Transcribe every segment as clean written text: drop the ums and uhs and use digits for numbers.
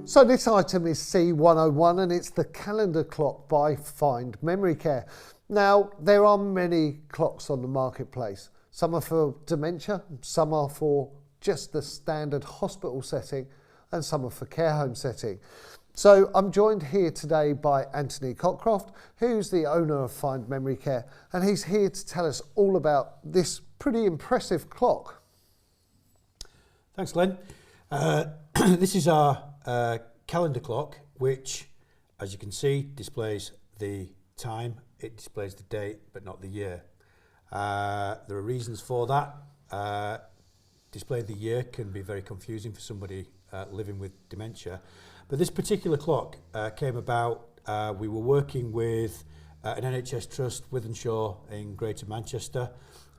So this item is C101 and it's the calendar clock by Find Memory Care. Now, there are many clocks on the marketplace. Some are for dementia, some are for just the standard hospital setting, and some are for care home setting. So I'm joined here today by Anthony Cockcroft, who's the owner of Find Memory Care, and he's here to tell us all about this pretty impressive clock. Thanks, Glenn. This is our calendar clock, which, as you can see, displays the time. It displays the date, but not the year. There are reasons for that. Display the year can be very confusing for somebody living with dementia. But this particular clock came about, we were working with an NHS trust, Wythenshawe in Greater Manchester,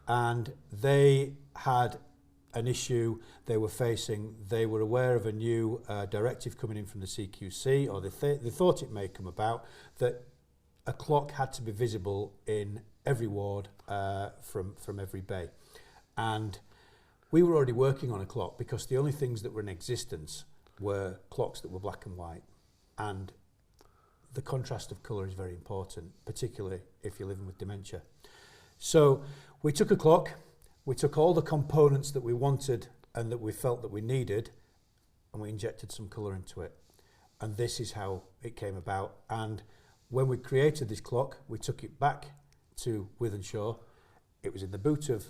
and they had an issue they were facing. They were aware of a new directive coming in from the CQC, or they thought it may come about, that a clock had to be visible in every ward from every bay. And we were already working on a clock because the only things that were in existence were clocks that were black and white. And the contrast of colour is very important, particularly if you're living with dementia. So we took a clock, we took all the components that we wanted and that we felt that we needed, and we injected some colour into it. And this is how it came about. And when we created this clock, we took it back to Wythenshawe. It was in the boot of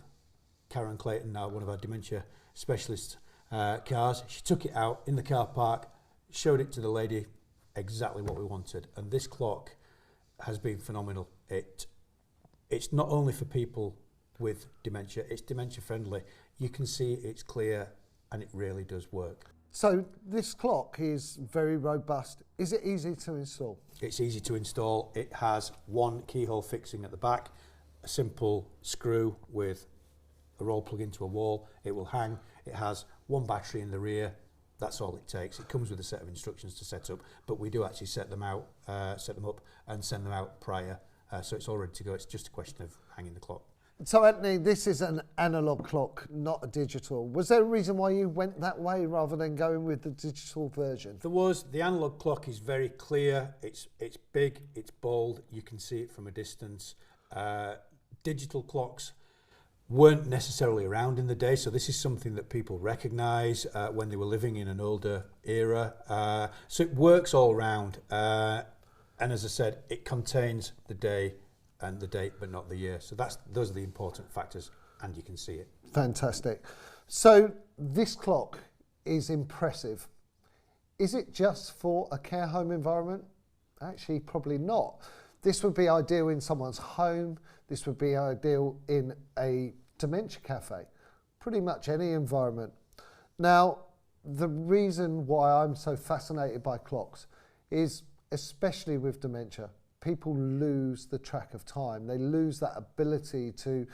Karen Clayton, now one of our dementia specialist cars. She took it out in the car park, showed it to the lady, exactly what we wanted. And this clock has been phenomenal. It's not only for people with dementia, it's dementia friendly. You can see it's clear and it really does work. So this clock is very robust. Is it easy to install? It's easy to install. It has one keyhole fixing at the back, a simple screw with a roll plug into a wall. It will hang. It has one battery in the rear. That's all it takes. It comes with a set of instructions to set up, but we do actually set them up and send them out prior, so it's all ready to go. It's just a question of hanging the clock. So Anthony, this is an analog clock, not a digital. Was there a reason why you went that way rather than going with the digital version? There was. The analog clock is very clear. It's big, it's bold. You can see it from a distance. Digital clocks weren't necessarily around in the day, so this is something that people recognise when they were living in an older era. So it works all round, and as I said, it contains the day and the date, but not the year. So those are the important factors, and you can see it. Fantastic. So this clock is impressive. Is it just for a care home environment? Actually, probably not. This would be ideal in someone's home. This would be ideal in a dementia cafe, pretty much any environment. Now, the reason why I'm so fascinated by clocks is, especially with dementia, people lose the track of time. They lose that ability to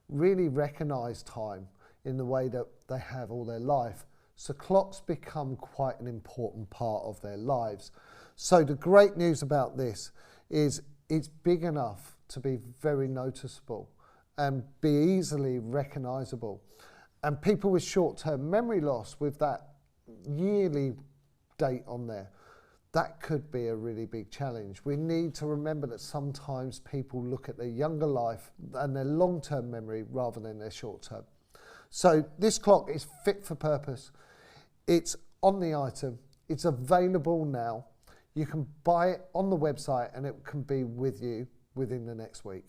really recognise time in the way that they have all their life. So clocks become quite an important part of their lives. So the great news about this is it's big enough to be very noticeable and be easily recognisable. And people with short-term memory loss, with that yearly date on there, that could be a really big challenge. We need to remember that sometimes people look at their younger life and their long-term memory rather than their short-term. So this clock is fit for purpose. It's on the item. It's available now. You can buy it on the website and it can be with you within the next week.